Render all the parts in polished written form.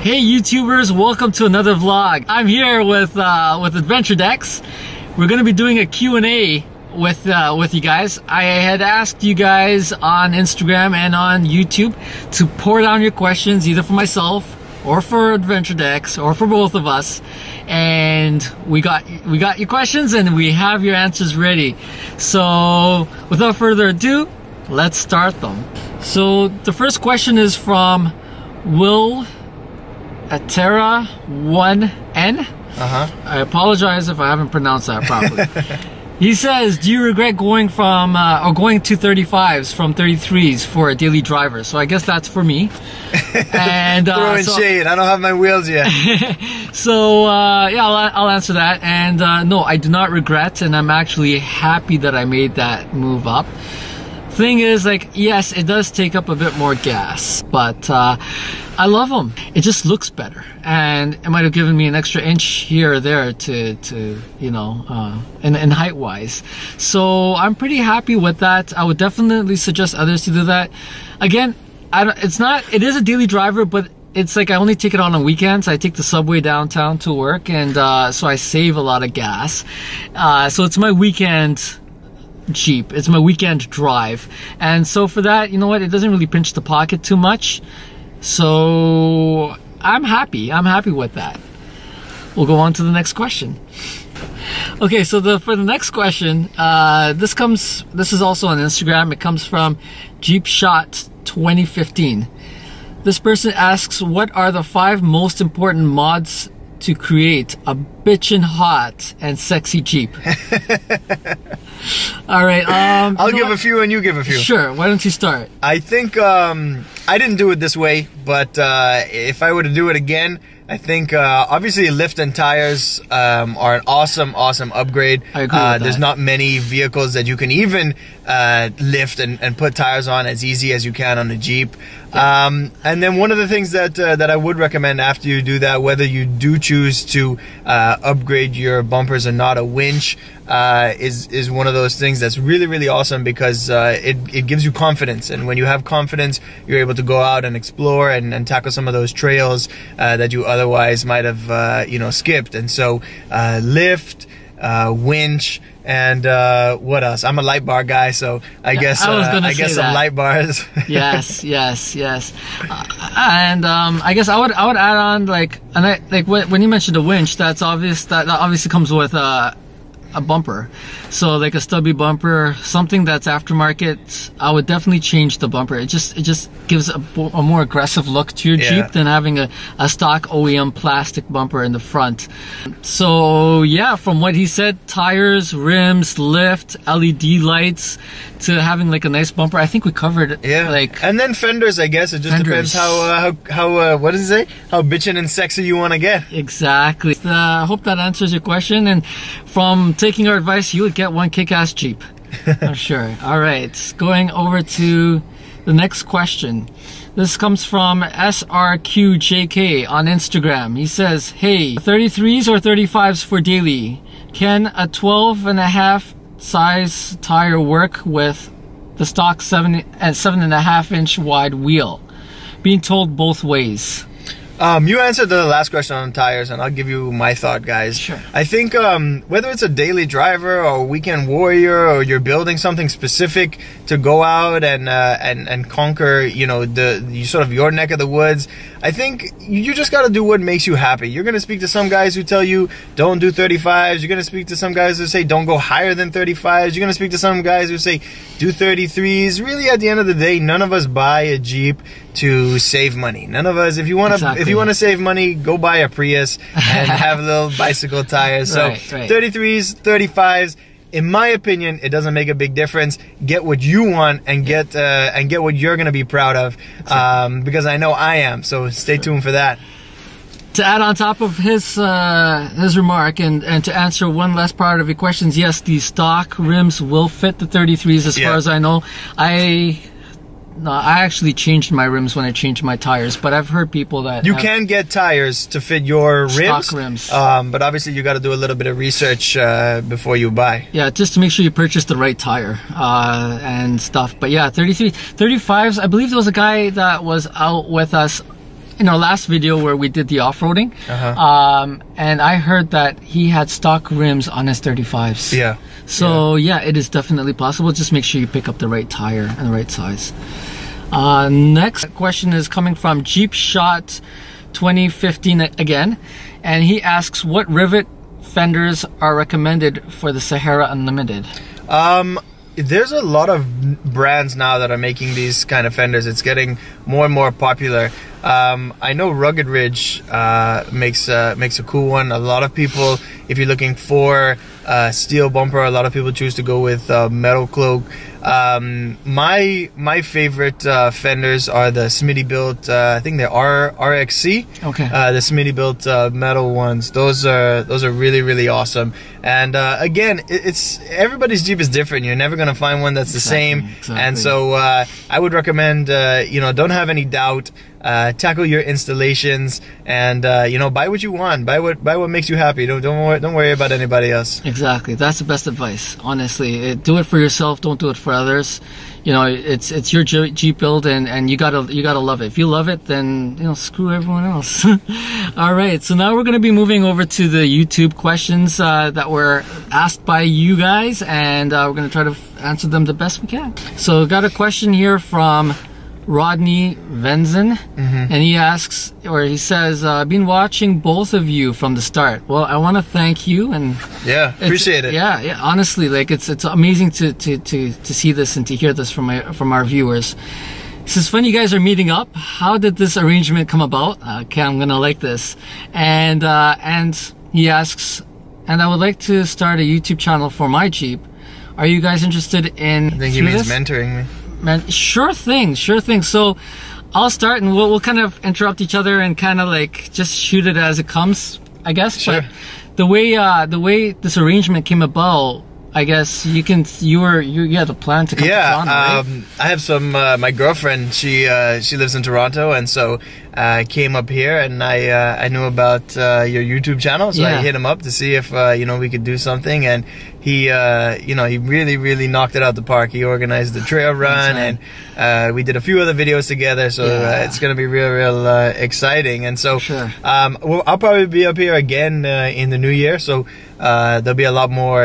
Hey YouTubers, welcome to another vlog. I'm here with AdventureDex. We're gonna be doing a Q&A with you guys. I had asked you guys on Instagram and on YouTube to pour down your questions, either for myself or for AdventureDex or for both of us. And we got your questions and we have your answers ready. So without further ado, let's start them. So the first question is from Will Atera 1N. I apologize if I haven't pronounced that properly. He says, do you regret going from going to 35s from 33s for a daily driver? So I guess that's for me. And throwing shade. I don't have my wheels yet. So yeah, I'll answer that. And no, I do not regret, and I'm actually happy that I made that move up. Thing is, like, yes, it does take up a bit more gas, but I love them. It just looks better, and it might have given me an extra inch here or there to you know, in height wise. So I'm pretty happy with that. I would definitely suggest others to do that. Again, it is a daily driver, but it's like I only take it on weekends. I take the subway downtown to work, and so I save a lot of gas. So it's my weekend Jeep. It's my weekend drive, and so for that, you know what, it doesn't really pinch the pocket too much, so I'm happy with that. We'll go on to the next question. Okay, so for the next question, this is also on Instagram. It comes from Jeep Shot 2015. This person asks, what are the 5 most important mods to create a bitchin' hot and sexy Jeep? All right, I'll give a few and you give a few. Sure, why don't you start? I think I didn't do it this way, but if I were to do it again, I think obviously lift and tires are an awesome upgrade. I agree with that. There's not many vehicles that you can even lift and put tires on as easy as you can on a Jeep. And then one of the things that I would recommend after you do that, whether you do choose to upgrade your bumpers or not, a winch is one of those things that's really awesome, because it gives you confidence, and when you have confidence, you're able to go out and explore and tackle some of those trails that you otherwise might have you know, skipped. And so lift, winch, and what else? I'm a light bar guy, so I guess some light bars. yes. And I guess I would add on, like, when you mentioned a winch, that obviously comes with a bumper. So like a stubby bumper, something that's aftermarket, I would definitely change the bumper. It just gives a more aggressive look to your Jeep than having a stock OEM plastic bumper in the front. So yeah, from what he said, tires, rims, lift, LED lights, to having like a nice bumper, I think we covered it. Yeah, like, and then fenders, I guess. It just depends how what does it say? How bitchin' and sexy you want to get. Exactly. I hope that answers your question, and from taking our advice, you would get one kick-ass Jeep. I'm sure. All right, going over to the next question. This comes from SRQJK on Instagram. He says, hey, 33s or 35s for daily? Can a 12.5 size tire work with the stock 7.5 inch wide wheel? Being told both ways. You answered the last question on tires, and I'll give you my thought, guys. Sure. I think whether it's a daily driver or a weekend warrior, or you're building something specific to go out and conquer, you know, sort of your neck of the woods, I think you just got to do what makes you happy. You're going to speak to some guys who tell you don't do 35s. You're going to speak to some guys who say don't go higher than 35s. You're going to speak to some guys who say do 33s. Really, at the end of the day, none of us buy a Jeep to save money. None of us, if you want to save money, go buy a Prius and have little bicycle tires. So 33s, 35s, in my opinion, it doesn't make a big difference. Get what you want and get what you're going to be proud of, because I know I am. So stay tuned for that. To add on top of his remark, and to answer one last part of your questions, yes, the stock rims will fit the 33s as far as I know. No, I actually changed my rims when I changed my tires, but I've heard people that you can get tires to fit your rims, stock rims. But obviously you got to do a little bit of research before you buy. Yeah, just to make sure you purchase the right tire and stuff. But yeah, 35s. I believe there was a guy that was out with us in our last video where we did the off-roading, and I heard that he had stock rims on his 35s. Yeah. So yeah, it is definitely possible. Just make sure you pick up the right tire and the right size. Next question is coming from Jeep Shot 2015 again, and he asks, what rivet fenders are recommended for the Sahara Unlimited? There's a lot of brands now that are making these kind of fenders. It's getting more and more popular. I know Rugged Ridge makes a cool one. A lot of people, if you're looking for steel bumper, a lot of people choose to go with metal cloak. My favorite fenders are the Smitty built. I think they're RXC. Okay. The Smitty built metal ones. Those are really awesome. And again, it's everybody's Jeep is different. You're never gonna find one that's the same. Exactly. And so I would recommend don't have any doubt. Tackle your installations and buy what you want. Buy what makes you happy. Don't worry about anybody else. Exactly. That's the best advice. Honestly, do it for yourself. Don't do it for others. It's your Jeep build, and you gotta love it. If you love it, then screw everyone else. All right. So now we're gonna be moving over to the YouTube questions that were asked by you guys, and we're gonna try to answer them the best we can. So got a question here from Rodney Venzen, and he asks, or he says, I've been watching both of you from the start. Well, I want to thank you, and yeah, appreciate it. Yeah, honestly, like it's amazing to see this and to hear this from our viewers. He says, fun you guys are meeting up. How did this arrangement come about? Okay, I'm gonna like this. And he asks, and I would like to start a YouTube channel for my Jeep. Are you guys interested in? I think he means mentoring me. Man, sure thing. So I'll start, and we'll kind of interrupt each other and kind of like just shoot it as it comes, I guess. Sure. But the way this arrangement came about, I guess you had a plan to come to Toronto, right? I have some my girlfriend, she lives in Toronto, and so I came up here, and I knew about your YouTube channel, so I hit him up to see if we could do something, and he he really knocked it out the park. He organized the trail run, and we did a few other videos together, so it's gonna be real exciting. And so I'll probably be up here again in the new year, so there'll be a lot more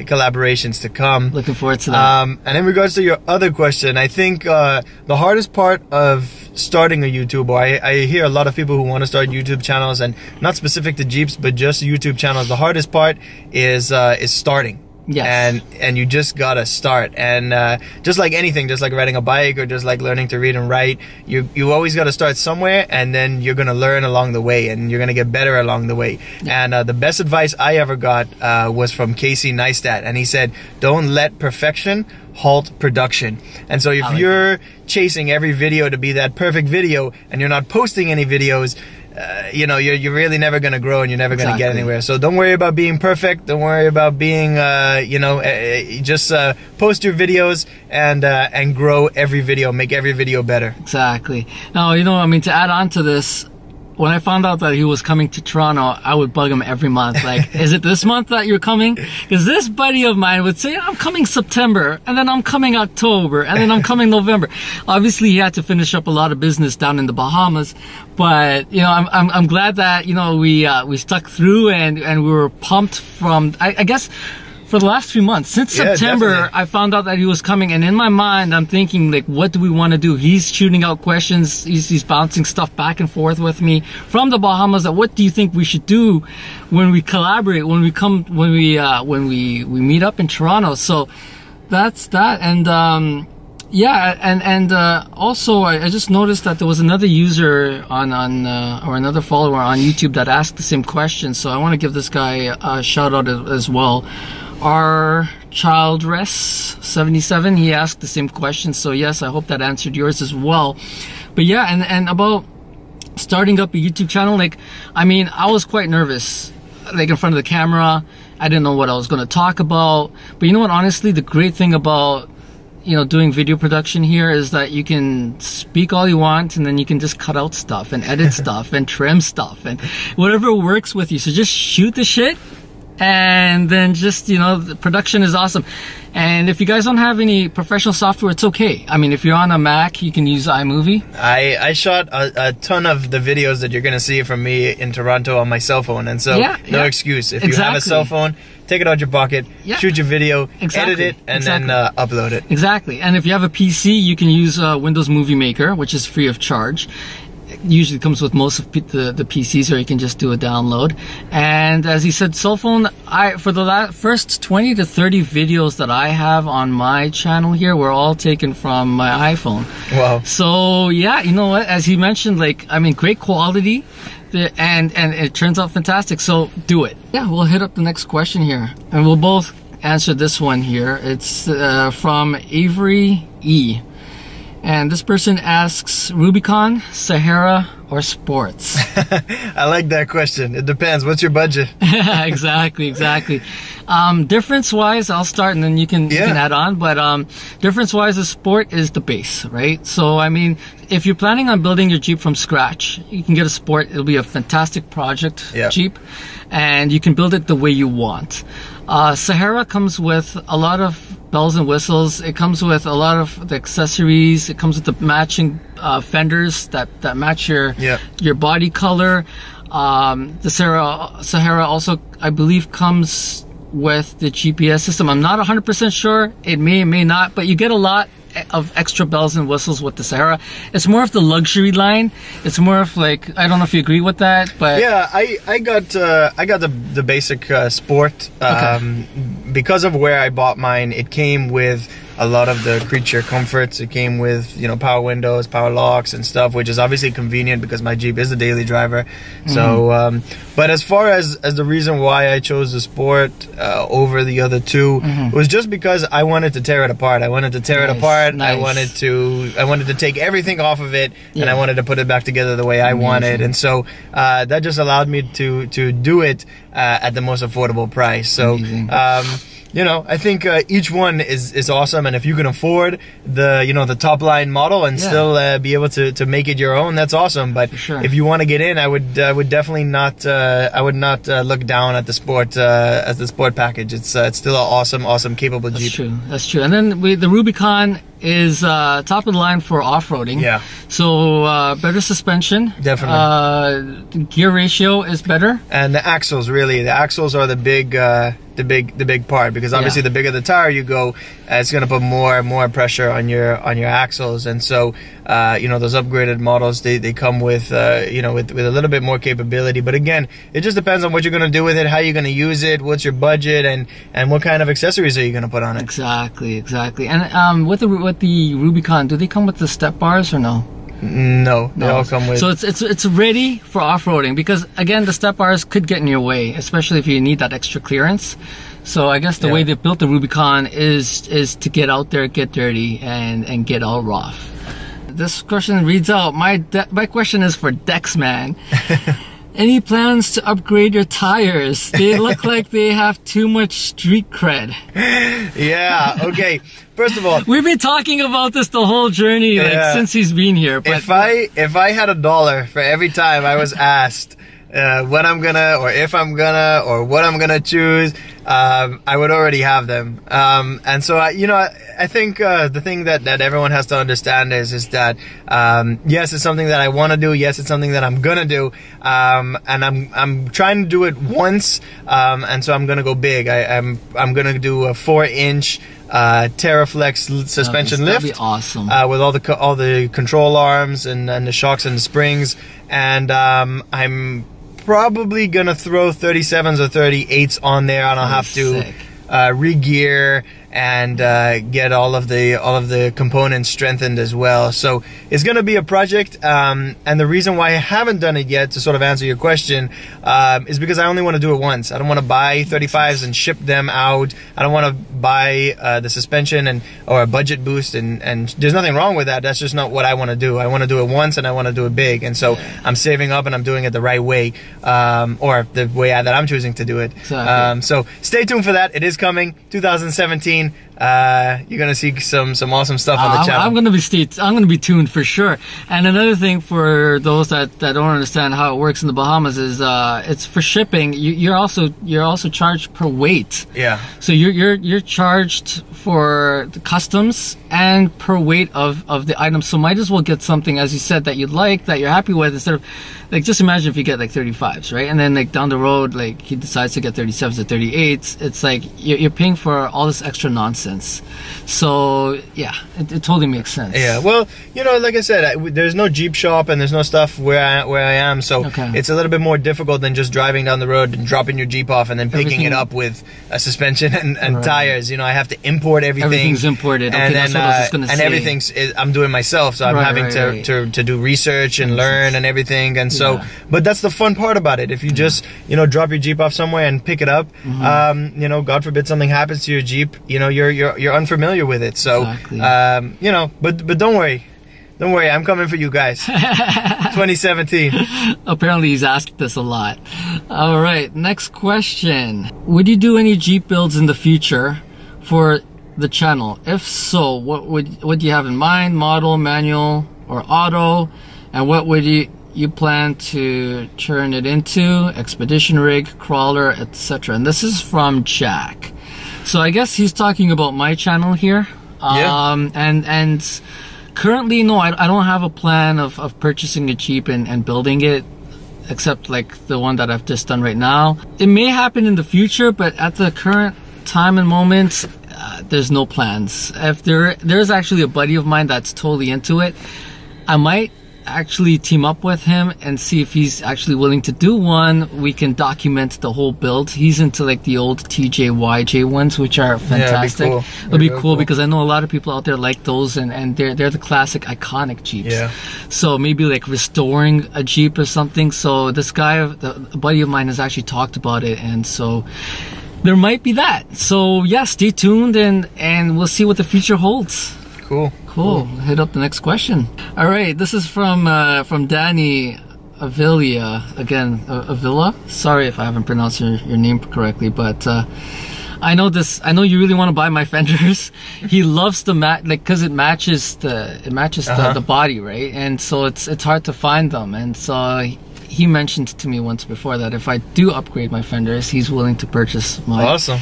collaborations to come. Looking forward to that. And in regards to your other question, I think the hardest part of starting a YouTube, or I hear a lot of people who want to start YouTube channels, and not specific to Jeeps, but just YouTube channels. The hardest part is starting. Yes. And you just gotta start. And just like anything, just like riding a bike or just like learning to read and write, you always gotta start somewhere, and then you're gonna learn along the way, and you're gonna get better along the way. And the best advice I ever got was from Casey Neistat, and he said, don't let perfection halt production. And so if you're chasing every video to be that perfect video, and you're not posting any videos, you're really never going to grow, and you're never going to get anywhere. So don't worry about being perfect. Don't worry about being, just post your videos and grow every video, make every video better. Exactly. Now, to add on to this, when I found out that he was coming to Toronto, I would bug him every month. Like, is it this month that you're coming? Because this buddy of mine would say, I'm coming September, and then I'm coming October, and then I'm coming November. Obviously, he had to finish up a lot of business down in the Bahamas. But, I'm glad that, we stuck through, and we were pumped from, I guess, for the last 3 months. Since September, definitely. I found out that he was coming, and in my mind, I'm thinking, like, what do we want to do? He's shooting out questions. He's bouncing stuff back and forth with me from the Bahamas. What do you think we should do when we collaborate, when we meet up in Toronto? So that's that. And also I just noticed that there was another user or another follower on YouTube that asked the same question. So I want to give this guy a shout out as well. Our Childress 77, he asked the same question. So yes, I hope that answered yours as well. But yeah, and about starting up a YouTube channel, like, I was quite nervous, like, in front of the camera. I didn't know what I was going to talk about. But you know what, honestly, the great thing about doing video production here is that you can speak all you want, and then you can just cut out stuff and edit stuff and trim stuff and whatever works with you. So just shoot the shit and then just, you know, the production is awesome. And if you guys don't have any professional software, it's okay. I mean, if you're on a Mac, you can use iMovie. I shot a ton of the videos that you're going to see from me in Toronto on my cell phone, and so no excuse. If you have a cell phone, take it out your pocket, shoot your video, edit it, and then upload it. Exactly. And if you have a PC, you can use Windows Movie Maker, which is free of charge. It usually comes with most of the PCs, or you can just do a download. And as he said, cell phone, for the first 20 to 30 videos that I have on my channel here were all taken from my iPhone. Wow. So yeah, you know what, as he mentioned, like, I mean, great quality, and it turns out fantastic, so do it. Yeah, we'll hit up the next question here, and we'll both answer this one here. It's from Avery E. And this person asks, Rubicon, Sahara, or sports? I like that question. It depends. What's your budget? Exactly. Difference-wise, I'll start and then you can add on. But difference-wise, the sport is the base, right? So, I mean, if you're planning on building your Jeep from scratch, you can get a sport. It'll be a fantastic project Jeep, and you can build it the way you want. Sahara comes with a lot of bells and whistles. It comes with a lot of the accessories. It comes with the matching fenders that match your body color. The Sahara also, I believe, comes with the GPS system. I'm not 100% sure. It may or may not, but you get a lot of extra bells and whistles with the Sahara. It's more of the luxury line. It's more of like, I don't know if you agree with that, but yeah, I got the basic sport because of where I bought mine. It came with a lot of the creature comforts. It came with, you know, power windows, power locks and stuff, which is obviously convenient because my Jeep is a daily driver. So but as far as the reason why I chose the sport over the other two was just because I wanted to tear it apart. I wanted to tear it apart. I wanted to take everything off of it, and I wanted to put it back together the way I wanted. And so that just allowed me to do it at the most affordable price. So you know, I think each one is awesome, and if you can afford the top line model and still be able to make it your own, that's awesome. But if you want to get in, I would definitely not look down at the sport as the sport package. It's still an awesome capable Jeep. That's true. And then the Rubicon is top of the line for off-roading. Yeah. So better suspension. Definitely. The gear ratio is better. And the axles, really, the axles are the big part, because obviously the bigger the tire you go, it's going to put more pressure on your axles. And so you know, those upgraded models, they come with with a little bit more capability. But again, it just depends on what you're going to do with it, how you're going to use it, what's your budget, and what kind of accessories are you going to put on it. Exactly. And with the Rubicon, do they come with the step bars or no? No, they all come with. So it's ready for off-roading, because again, the step bars could get in your way, especially if you need that extra clearance. So I guess the way they built the Rubicon is to get out there, get dirty, and get all rough. This question reads out, my question is for Dex Man. Any plans to upgrade your tires? They look like they have too much street cred. Yeah, okay. First of all, we've been talking about this the whole journey, like since he's been here. But if I had $1 for every time I was asked when I'm gonna, or if I'm gonna, or what I'm gonna choose, I would already have them. And so I think the thing that everyone has to understand is that yes, it's something that I want to do. Yes, it's something that I'm gonna do. And I'm trying to do it once. And so I'm gonna go big. I'm gonna do a 4-inch TerraFlex suspension lift. That'd be awesome. With all the control arms and the shocks and the springs. And I'm probably gonna throw 37s or 38s on there, and I'll have to re-gear and get all of the components strengthened as well. So it's going to be a project, and the reason why I haven't done it yet, to sort of answer your question, is because I only want to do it once. I don't want to buy 35s and ship them out. I don't want to buy the suspension or a budget boost, and there's nothing wrong with that. That's just not what I want to do. I want to do it once, and I want to do it big, and so I'm saving up and I'm doing it the right way, or the way that I'm choosing to do it. So stay tuned for that. It is coming 2017. 2017, you're gonna see some awesome stuff on the channel. I'm gonna be tuned for sure. And another thing for those that don't understand how it works in the Bahamas is it's for shipping. You're also charged per weight. Yeah. So you're charged for the customs and per weight of the item. So might as well get something, as you said, that you like, that you're happy with, instead of like, just imagine if you get like 35s, right? And then like down the road, like he decides to get 37s or 38s. It's like you're paying for all this extra nonsense. So yeah, it totally makes sense. Yeah, well, you know, like I said, there's no Jeep shop and there's no stuff where I am, so it's a little bit more difficult than just driving down the road and dropping your Jeep off and then picking it up with a suspension and tires. You know, I have to import everything. Everything's imported. And then, that's what I was just gonna say. Everything's I'm doing myself, so I'm having to do research and learn and everything. And so, but that's the fun part about it. If you just, you know, drop your Jeep off somewhere and pick it up, you know, God forbid something happens to your Jeep, you know, you're unfamiliar with it. So, you know, but don't worry, I'm coming for you guys. 2017. Apparently he's asked this a lot. All right, next question. Would you do any Jeep builds in the future for the channel? If so, what do you have in mind? Model, manual, or auto? And what would you plan to turn it into? Expedition rig, crawler, etc. And this is from Jack. So I guess he's talking about my channel here. And currently, no, I don't have a plan of purchasing a Jeep and building it, except like the one that I've just done right now. It may happen in the future, but at the current time and moment, there's no plans. If there's actually a buddy of mine that's totally into it, I might actually team up with him and see if he's actually willing to do one. We can document the whole build. He's into like the old TJ/YJ ones, which are fantastic. Yeah, it'll be cool because I know a lot of people out there like those, and they're the classic iconic Jeeps. Yeah. So maybe like restoring a Jeep or something. So this guy, a buddy of mine, has actually talked about it, and so there might be that. So yeah, stay tuned and we'll see what the future holds. Cool. Hit up the next question. All right, this is from Danny Avila. Again, Avila. Sorry if I haven't pronounced your name correctly, but I know you really want to buy my fenders. He loves the because it matches the body, right? And so it's hard to find them. And so he mentioned to me once before that if I do upgrade my fenders, he's willing to purchase mine. Awesome.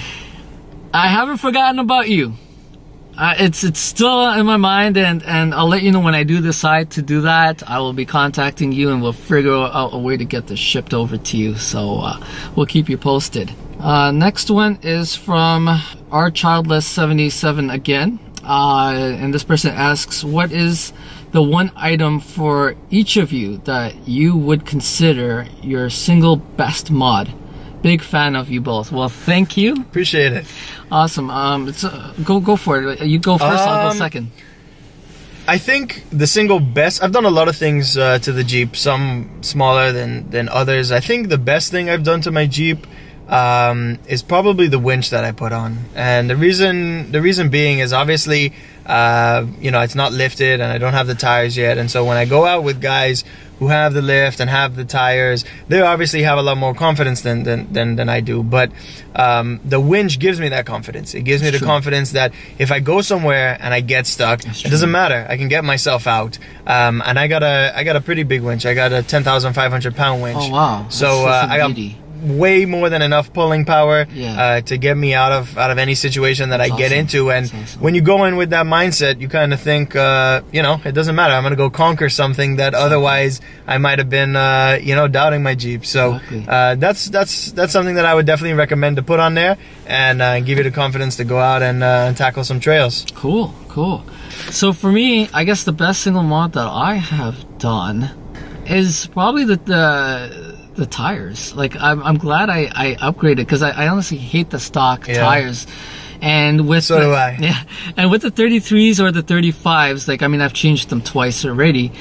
I haven't forgotten about you. It's still in my mind, and I'll let you know when I do decide to do that. I will be contacting you, and we'll figure out a way to get this shipped over to you. So we'll keep you posted. Next one is from our Childless 77 again, and this person asks, what is the one item for each of you that you would consider your single best mod? Big fan of you both. Well, thank you. Appreciate it. Awesome. Go for it. You go first. I'll go second. I think the single best. I've done a lot of things to the Jeep. Some smaller than others. I think the best thing I've done to my Jeep is probably the winch that I put on. And the reason being is obviously, you know, it's not lifted and I don't have the tires yet. And so when I go out with guys who have the lift and have the tires, they obviously have a lot more confidence than I do. But the winch gives me that confidence. It gives me the confidence that if I go somewhere and I get stuck, it doesn't matter. I can get myself out. And I got a pretty big winch. I got a 10,500 pound winch. Oh wow! So I got way more than enough pulling power to get me out of any situation that I get into. And when you go in with that mindset, you kind of think, you know, it doesn't matter. I'm going to go conquer something that otherwise I might have been, you know, doubting my Jeep. So that's something that I would definitely recommend to put on there and give you the confidence to go out and tackle some trails. Cool. So for me, I guess the best single mod that I have done is probably the tires. Like I'm glad I upgraded, because I honestly hate the stock tires. And with so do I. Yeah, and with the 33s or the 35s, like, I mean, I've changed them twice already.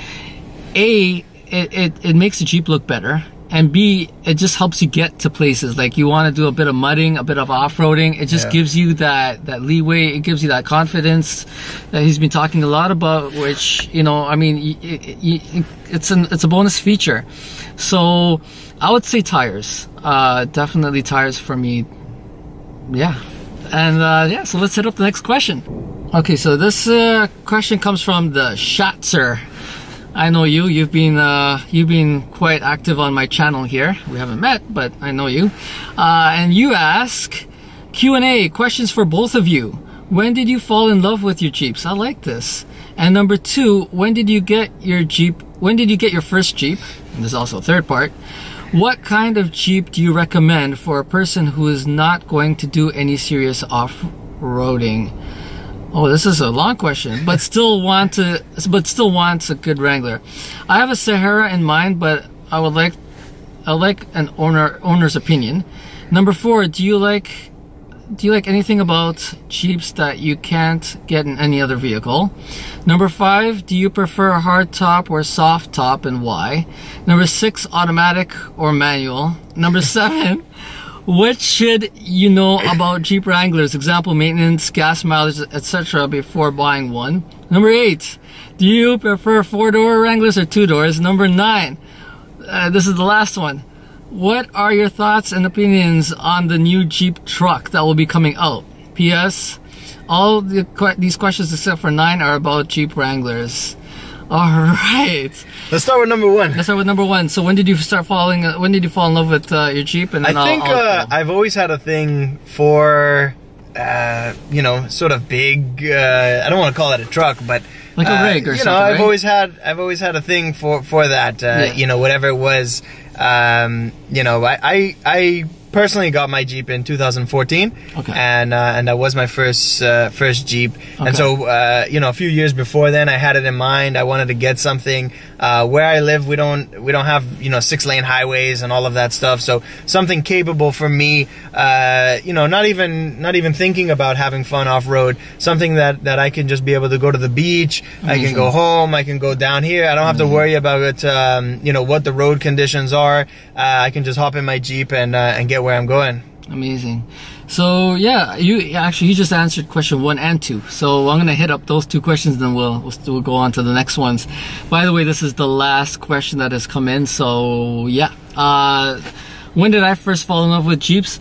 A, it makes the Jeep look better, and B, it just helps you get to places. Like, you want to do a bit of mudding, a bit of off-roading. It just gives you that leeway. It gives you that confidence that he's been talking a lot about, which, you know, I mean, it's a bonus feature. So I would say tires. Definitely tires for me. Yeah. And yeah, so let's hit up the next question. Okay, so this question comes from the Shatzer. I know you. You've been quite active on my channel here. We haven't met, but I know you. And you ask, Q&A, questions for both of you. When did you fall in love with your Jeeps? I like this. And number 2, when did you get your Jeep? When did you get your first Jeep? And there's also a third part. What kind of Jeep do you recommend for a person who is not going to do any serious off-roading? Oh, this is a long question, but still wants a good Wrangler. I have a Sahara in mind, but I like an owner's opinion. Number 4, do you like anything about Jeeps that you can't get in any other vehicle? Number 5, do you prefer a hard top or soft top, and why? Number 6, automatic or manual? Number 7, what should you know about Jeep Wranglers? Example, maintenance, gas mileage, etc. before buying one. Number 8, do you prefer 4-door Wranglers or 2 doors? Number 9, this is the last one. What are your thoughts and opinions on the new Jeep truck that will be coming out? P.S. All these questions except for 9 are about Jeep Wranglers. Alright. Let's start with number 1. So when did you fall in love with your Jeep? And then I think I've always had a thing for, you know, sort of big, I don't want to call it a truck, but like a rig or you something, know, I've right? always had a thing for that, yeah. You know, whatever it was. You know, I personally got my Jeep in 2014, okay. and that was my first Jeep. Okay. And so, you know, a few years before then, I had it in mind. I wanted to get something. Where I live, we don't have, you know, 6-lane highways and all of that stuff. So something capable for me. You know, not even thinking about having fun off road. Something that I can just be able to go to the beach. Amazing. I can go home. I can go down here. I don't have to worry about you know, what the road conditions are. I can just hop in my Jeep and get where I'm going. Amazing. So yeah, you just answered question 1 and 2. So I'm gonna hit up those 2 questions, then we'll go on to the next ones. By the way, this is the last question that has come in. So yeah, when did I first fall in love with Jeeps?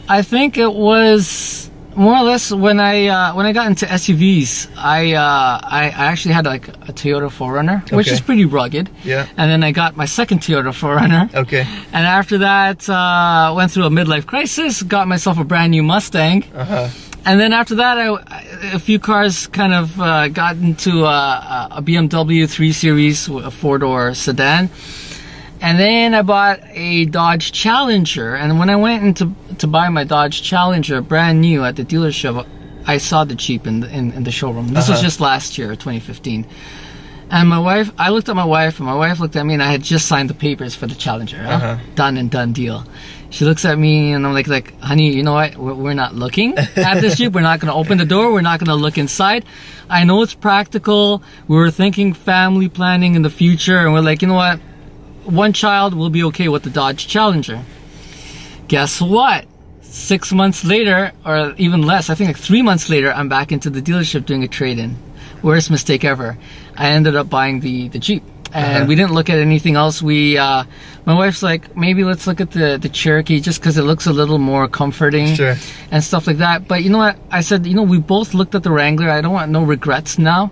I think it was more or less when I got into SUVs. I actually had like a Toyota 4Runner, which is pretty rugged. Yeah. And then I got my second Toyota 4Runner. Okay. And after that, went through a midlife crisis, got myself a brand new Mustang. And then after that, a few cars kind of got into a BMW 3 Series, a 4-door sedan. And then I bought a Dodge Challenger, and when I went to buy my Dodge Challenger brand new at the dealership, I saw the Jeep in the showroom. This was just last year, 2015. And my wife, I looked at my wife, and my wife looked at me, and I had just signed the papers for the Challenger. Done and done deal. She looks at me, and I'm like, honey, you know what? We're not looking at this Jeep. We're not going to open the door. We're not going to look inside. I know it's practical. We were thinking family planning in the future, and we're like, you know what? One child will be okay with the Dodge Challenger. Guess what? 6 months later, or even less, I think like 3 months later, I'm back into the dealership doing a trade-in. Worst mistake ever. I ended up buying the Jeep. And we didn't look at anything else. My wife's like, maybe let's look at the Cherokee just because it looks a little more comforting and stuff like that. But you know what? I said, you know, we both looked at the Wrangler. I don't want no regrets now.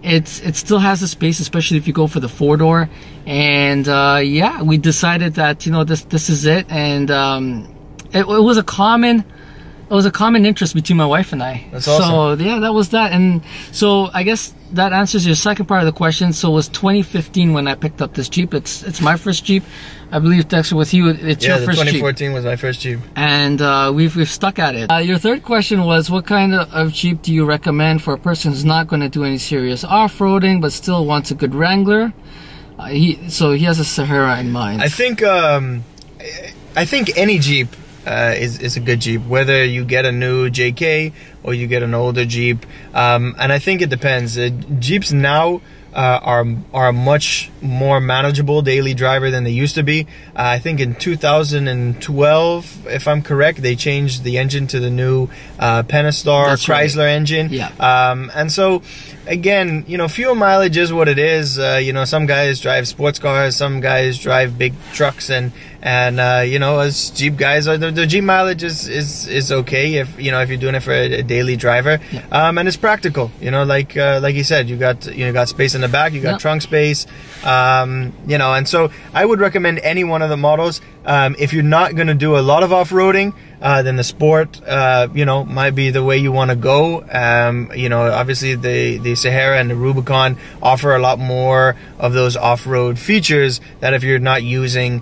It still has a space, especially if you go for the 4-door. And yeah, we decided that, you know, this is it. And it was a common interest between my wife and I. That's awesome. So yeah, that was that. And so I guess that answers your second part of the question. So it was 2015 when I picked up this Jeep. It's my first Jeep. I believe, Dexter, with you, it's your first Jeep. Yeah, 2014 was my first Jeep. And we've stuck at it. Your third question was, what kind of Jeep do you recommend for a person who's not going to do any serious off-roading but still wants a good Wrangler? So he has a Sahara in mind. I think any Jeep is a good Jeep, whether you get a new JK or you get an older Jeep. And I think it depends. Jeeps now are a much more manageable daily driver than they used to be. I think in 2012, if I'm correct, they changed the engine to the new Pentastar Chrysler engine. Yeah. And so, again, you know, fuel mileage is what it is. You know, some guys drive sports cars, some guys drive big trucks, and And you know, as Jeep guys, the Jeep mileage is okay if you know if you're doing it for a daily driver, and it's practical. You know, like you said, you got space in the back, you got trunk space, you know, and so I would recommend any one of the models. If you're not going to do a lot of off-roading, then the Sport, you know, might be the way you want to go. You know, obviously the Sahara and the Rubicon offer a lot more of those off-road features that if you're not using,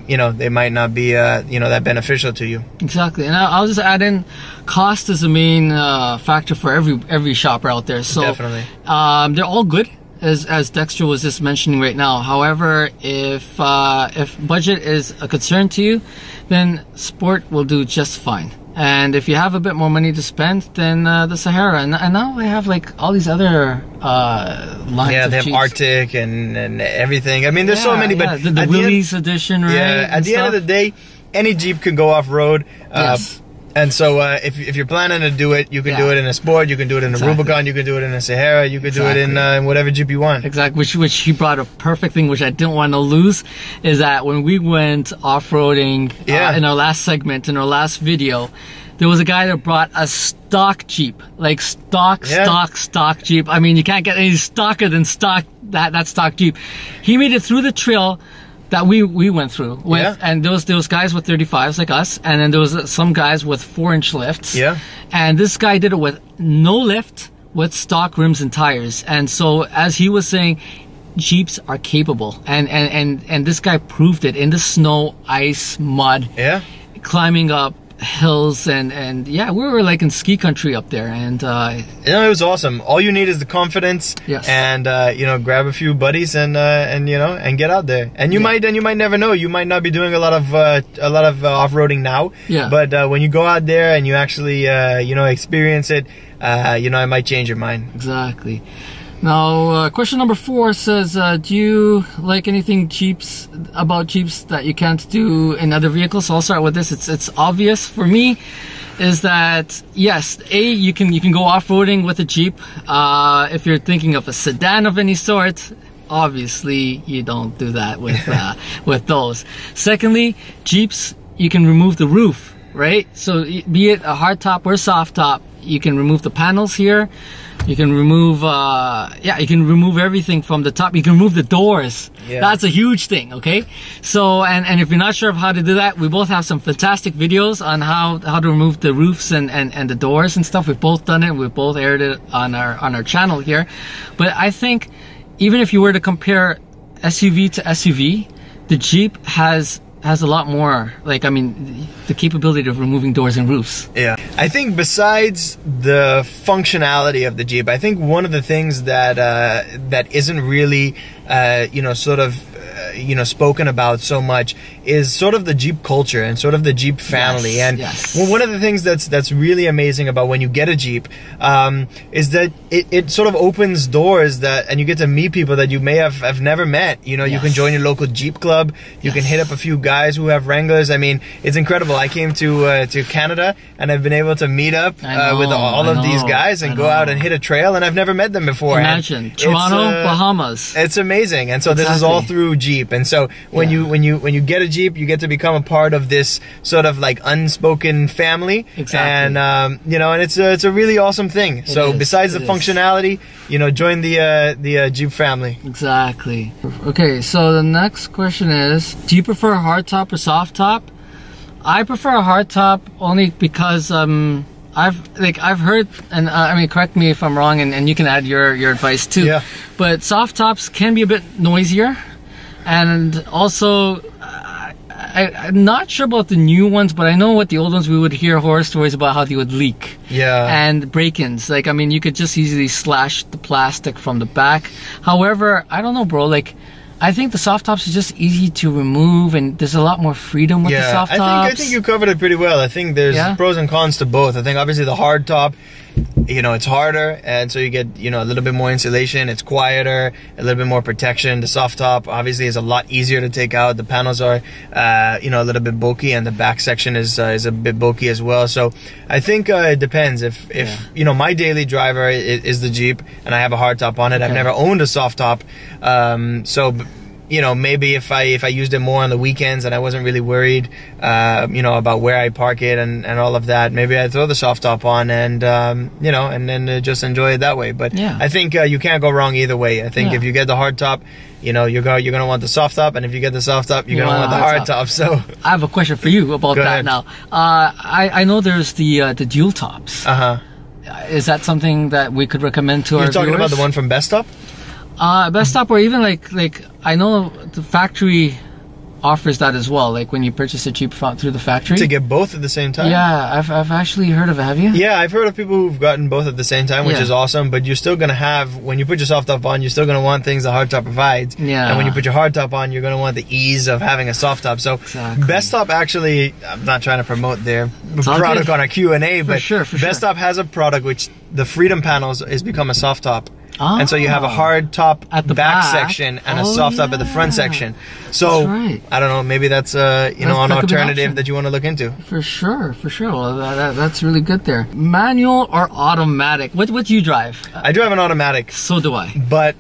you know, they might not be, you know, that beneficial to you. Exactly, and I'll just add in, cost is the main factor for every shopper out there. So definitely, they're all good. As Dexter was just mentioning right now. However, if budget is a concern to you, then Sport will do just fine. And if you have a bit more money to spend, then the Sahara. And now I have like all these other lines. Yeah, of they have Jeeps. Arctic and everything. I mean, there's so many. But the Willys edition, right? Yeah, at the end of the day, any Jeep can go off road. Yes. And so if you're planning to do it, you can do it in a Sport, you can do it in a Rubicon, you can do it in a Sahara, you can do it in whatever Jeep you want. Exactly, which he brought a perfect thing, which I didn't want to lose, is that when we went off-roading in our last segment, in our last video, there was a guy that brought a stock Jeep, like stock Jeep. I mean, you can't get any stocker than that stock Jeep. He made it through the trail that we went through with, and there was guys with 35s like us, and then there was some guys with 4-inch lifts. Yeah. And this guy did it with no lift, with stock rims and tires. And so, as he was saying, Jeeps are capable, and this guy proved it in the snow, ice, mud, climbing up hills, and yeah, we were like in ski country up there, and you know, it was awesome. All you need is the confidence, and you know, grab a few buddies and you know, and get out there. And you might never know. You might not be doing a lot of off-roading now, but when you go out there and you actually you know, experience it, you know, it might change your mind. Exactly. Now, question number 4 says, do you like anything about Jeeps that you can't do in other vehicles? So I'll start with this. It's obvious for me, is that yes, you can go off-roading with a Jeep. If you're thinking of a sedan of any sort, obviously you don't do that with with those. Secondly, Jeeps, you can remove the roof, right? So be it a hard top or soft top, you can remove the panels here. You can remove, you can remove everything from the top. You can remove the doors. That's a huge thing, okay? So, and if you're not sure of how to do that, we both have some fantastic videos on how to remove the roofs and the doors and stuff. We've both done it. We've both aired it on our channel here. But I think even if you were to compare SUV to SUV, the Jeep has a lot more, like, I mean, the capability of removing doors and roofs. Yeah. I think besides the functionality of the Jeep, I think one of the things that that isn't really, you know, sort of, you know, spoken about so much is sort of the Jeep culture and sort of the Jeep family. And well, one of the things that's really amazing about when you get a Jeep is that it sort of opens doors and you get to meet people that you may have never met. You know, you can join your local Jeep club. You can hit up a few guys who have Wranglers. I mean, it's incredible. I came to Canada and I've been able to meet up with all of these guys and go out and hit a trail, and I've never met them before. Imagine Toronto, Bahamas. It's amazing. And so this is all through Jeep. And so when you get a Jeep, you get to become a part of this sort of like unspoken family. And you know, and it's a really awesome thing. So besides the functionality, you know, join the Jeep family. Exactly. Okay, so the next question is, do you prefer a hard top or soft top? I prefer a hard top only because I've heard, and I mean, correct me if I'm wrong, and you can add your advice too. Yeah. But soft tops can be a bit noisier, and also I'm not sure about the new ones, but I know what the old ones, we would hear horror stories about how they would leak. Yeah. And break-ins. Like, I mean, you could just easily slash the plastic from the back. However, I don't know, bro. Like, I think the soft tops are just easy to remove, and there's a lot more freedom with the soft tops. I think you covered it pretty well. I think there's pros and cons to both. I think obviously the hard top, you know, it's harder, and so you get, you know, a little bit more insulation. It's quieter, a little bit more protection. The soft top obviously is a lot easier to take out. The panels are, you know, a little bit bulky, and the back section is a bit bulky as well. So I think it depends. If you know, my daily driver is the Jeep, and I have a hard top on it. I've never owned a soft top, so you know, maybe if I used it more on the weekends and I wasn't really worried, you know, about where I park it and all of that, maybe I'd throw the soft top on and, you know, and then just enjoy it that way. But I think you can't go wrong either way. I think if you get the hard top, you know, you're gonna want the soft top, and if you get the soft top, you're gonna want the hard top. So I have a question for you about that now. I know there's the dual tops. Is that something that we could recommend to our viewers? You're talking about the one from Best Stop? Best Stop, or even like I know the factory offers that as well, like when you purchase a Jeep through the factory. To get both at the same time? Yeah, I've actually heard of it. Have you? Yeah, I've heard of people who've gotten both at the same time, which is awesome, but you're still going to have, when you put your soft top on, you're still going to want things the hard top provides. Yeah. And when you put your hard top on, you're going to want the ease of having a soft top. So Best Stop actually, I'm not trying to promote their product on our Q&A, but Best Stop has a product which the Freedom Panels has become a soft top. And so you have a hard top at the back section and a soft top at the front section. So I don't know, maybe that's you know, an alternative that you want to look into. For sure. Well, that's really good there. Manual or automatic? What do you drive? I drive an automatic. So do I. But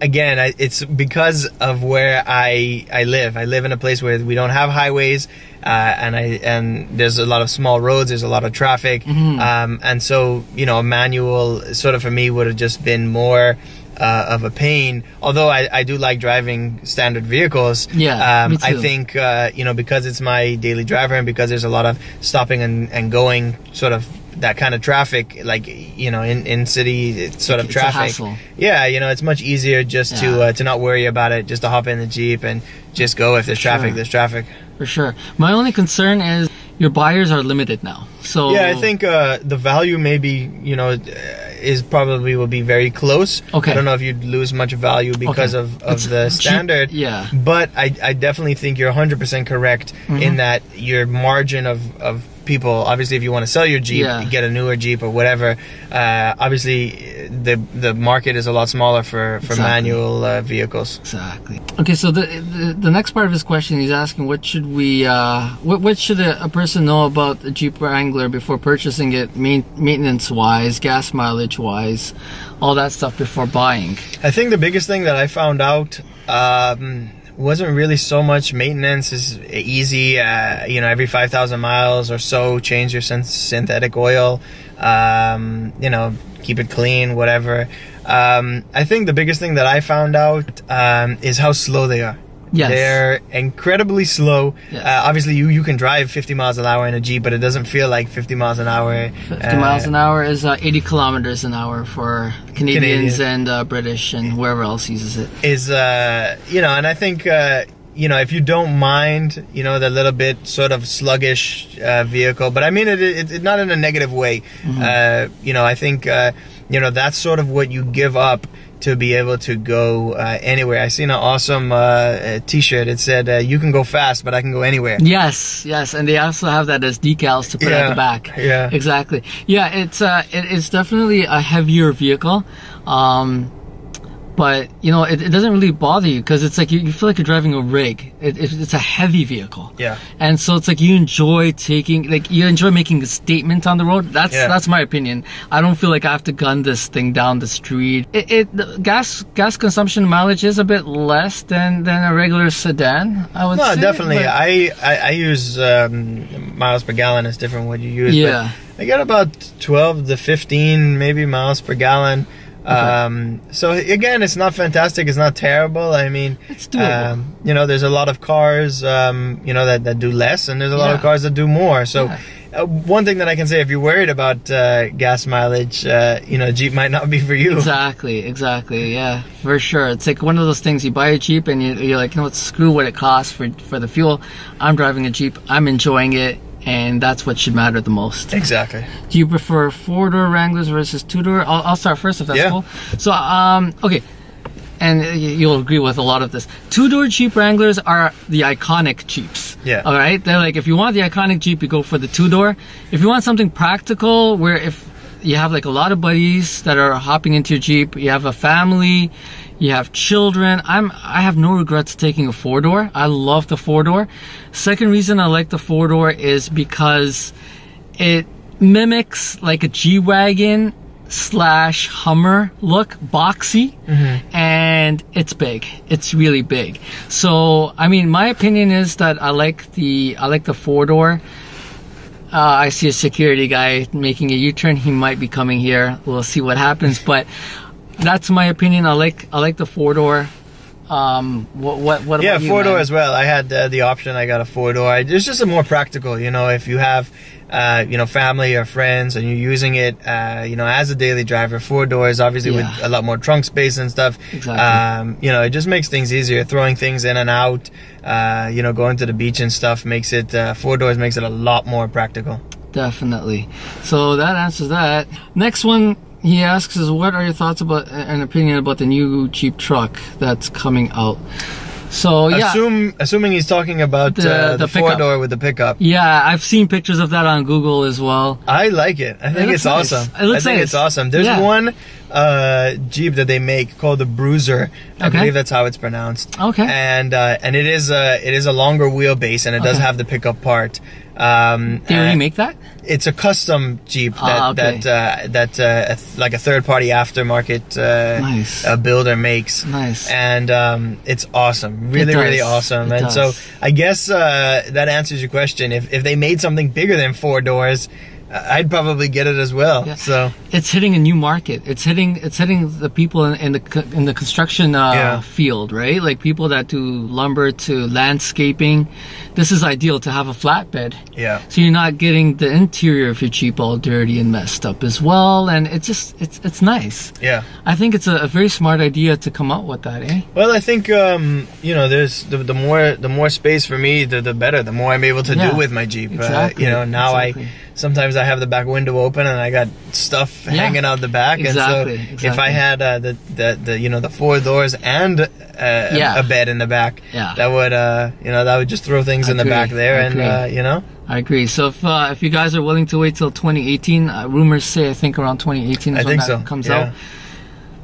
again, it's because of where I live. I live in a place where we don't have highways, and there's a lot of small roads. There's a lot of traffic, and so, you know, a manual sort of for me would have just been more of a pain. Although I do like driving standard vehicles. Yeah, me too. I think you know, because it's my daily driver and because there's a lot of stopping and going, sort of that kind of traffic, like, you know, in city sort of traffic. Yeah, you know, it's much easier just to not worry about it, just to hop in the Jeep and just go. If there's traffic, there's traffic. For sure. My only concern is your buyers are limited now. So yeah, I think the value maybe, you know, will be very close. Okay. I don't know if you'd lose much value because of the standard. Yeah. But I definitely think you're 100% correct in that your margin of people, obviously, if you want to sell your Jeep, get a newer Jeep or whatever, obviously the market is a lot smaller for manual vehicles. Exactly. Okay, so the next part of his question, he's asking what should a person know about the Jeep Wrangler before purchasing it, maintenance wise, gas mileage wise, all that stuff before buying. I think the biggest thing that I found out wasn't really so much maintenance. Is easy, you know, every 5,000 miles or so, change your synthetic oil, you know, keep it clean, whatever. I think the biggest thing that I found out is how slow they are. Yes. They're incredibly slow. Yes. Obviously, you can drive 50 miles an hour in a Jeep, but it doesn't feel like 50 miles an hour. 50 miles an hour is 80 kilometers an hour for Canadians and British and wherever else uses it. Is, you know, and I think, you know, if you don't mind, you know, the little bit sort of sluggish vehicle, but I mean it not in a negative way. You know, I think, you know, that's sort of what you give up to be able to go anywhere. I seen an awesome t-shirt. It said, you can go fast, but I can go anywhere. Yes, and they also have that as decals to put at the back. Yeah, exactly. Yeah, it's definitely a heavier vehicle. But, you know, it doesn't really bother you because it's like you feel like you're driving a rig. It's a heavy vehicle. Yeah. And so it's like you enjoy making a statement on the road. That's my opinion. I don't feel like I have to gun this thing down the street. Gas consumption mileage is a bit less than a regular sedan, I would say. No, definitely. I use miles per gallon is different what you use. Yeah. But I get about 12 to 15 maybe miles per gallon. Okay. So again, it's not fantastic, it's not terrible. I mean, it's doable. You know, there's a lot of cars, you know, that do less, and there's a lot of cars that do more. So one thing that I can say, if you're worried about gas mileage, you know, Jeep might not be for you. Exactly, yeah, for sure. It's like one of those things, you buy a Jeep and you're like, you know what, screw what it costs for the fuel. I'm driving a Jeep, I'm enjoying it. And that's what should matter the most. Exactly. Do you prefer 4-door Wranglers versus 2-door? I'll start first if that's cool. So, okay. And you'll agree with a lot of this. 2-door Jeep Wranglers are the iconic Jeeps. Yeah. All right? They're like, if you want the iconic Jeep, you go for the 2-door. If you want something practical, where if you have like a lot of buddies that are hopping into your Jeep, you have a family, you have children, I have no regrets taking a 4-door. I love the 4-door. Second reason I like the 4-door is because it mimics like a G-Wagon slash Hummer look, boxy, and it's big. It's really big. So I mean, my opinion is that I like the 4-door. I see a security guy making a U-turn. He might be coming here. We'll see what happens, but that's my opinion. I like the 4-door. What about you, 4-door as well. I had the option. I got a 4-door. It's just a more practical, you know, if you have family or friends and you're using it as a daily driver. 4 doors, obviously, with a lot more trunk space and stuff. Exactly. It just makes things easier. Throwing things in and out, going to the beach and stuff makes it 4 doors makes it a lot more practical. Definitely. So that answers that. Next one he asks is, what are your thoughts about an opinion about the new Jeep truck that's coming out? So yeah, assuming he's talking about the 4-door with the pickup. Yeah, I've seen pictures of that on Google as well. I like it. I think it's nice. awesome. It looks I think nice. It's awesome. There's one Jeep that they make called the Bruiser. I believe that's how it's pronounced. Okay. And it is a longer wheelbase, and it does have the pickup part. They already make that? It's a custom Jeep that like a third-party aftermarket builder makes. Nice. And it's awesome. Really awesome. And so I guess that answers your question. If they made something bigger than 4 doors, I'd probably get it as well. Yeah. So it's hitting a new market. It's hitting the people in the construction field, right? Like people that do lumber to landscaping. This is ideal to have a flatbed. Yeah. So you're not getting the interior of your Jeep all dirty and messed up as well, and it's nice. Yeah. I think it's a very smart idea to come out with that, eh? Well, I think there's the more space for me, the better. The more I'm able to do with my Jeep. Exactly. Sometimes I have the back window open and I got stuff hanging out the back. Exactly. And so if I had the 4 doors and a bed in the back, that would just throw things in the back there, I agree. So if you guys are willing to wait till 2018, rumors say I think around 2018 is when that comes out.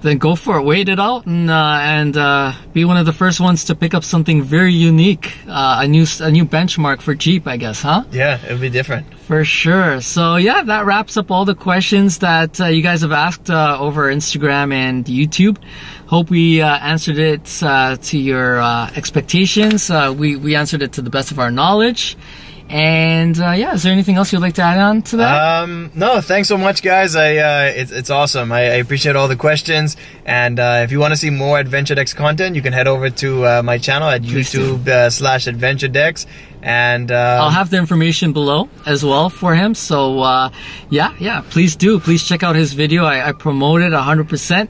Then go for it. Wait it out and be one of the first ones to pick up something very unique, a new benchmark for Jeep, I guess, huh? Yeah, it'll be different for sure. So yeah, that wraps up all the questions that you guys have asked over Instagram and YouTube. Hope we answered it to your expectations. We answered it to the best of our knowledge. And is there anything else you'd like to add on to that? No, thanks so much, guys. It's awesome. I appreciate all the questions. And if you want to see more AdventureDex content, you can head over to my channel at YouTube/AdventureDex. And I'll have the information below as well for him. So please do. Please check out his video. I promote it 100%.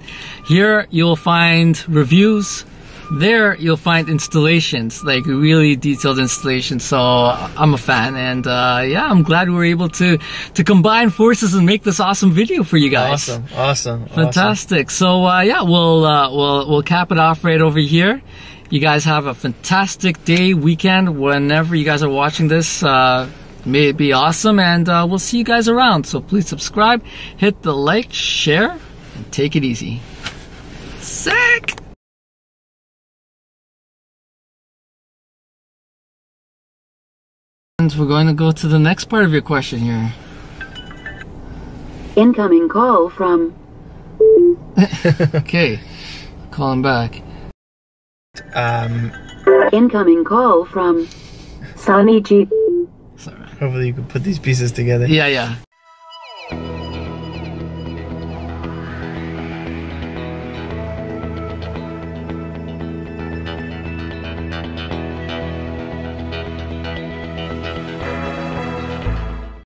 Here you'll find reviews. There you'll find installations, like really detailed installations. So I'm a fan, and I'm glad we were able to combine forces and make this awesome video for you guys. Awesome. Fantastic. So we'll cap it off right over here. You guys have a fantastic day, weekend, whenever you guys are watching this. May it be awesome, and we'll see you guys around. So please subscribe, hit the like, share, and take it easy. Sick! And we're going to go to the next part of your question here. Incoming call from... Okay, call him back. Incoming call from Sunny Jeep. Sorry. Hopefully you can put these pieces together. Yeah.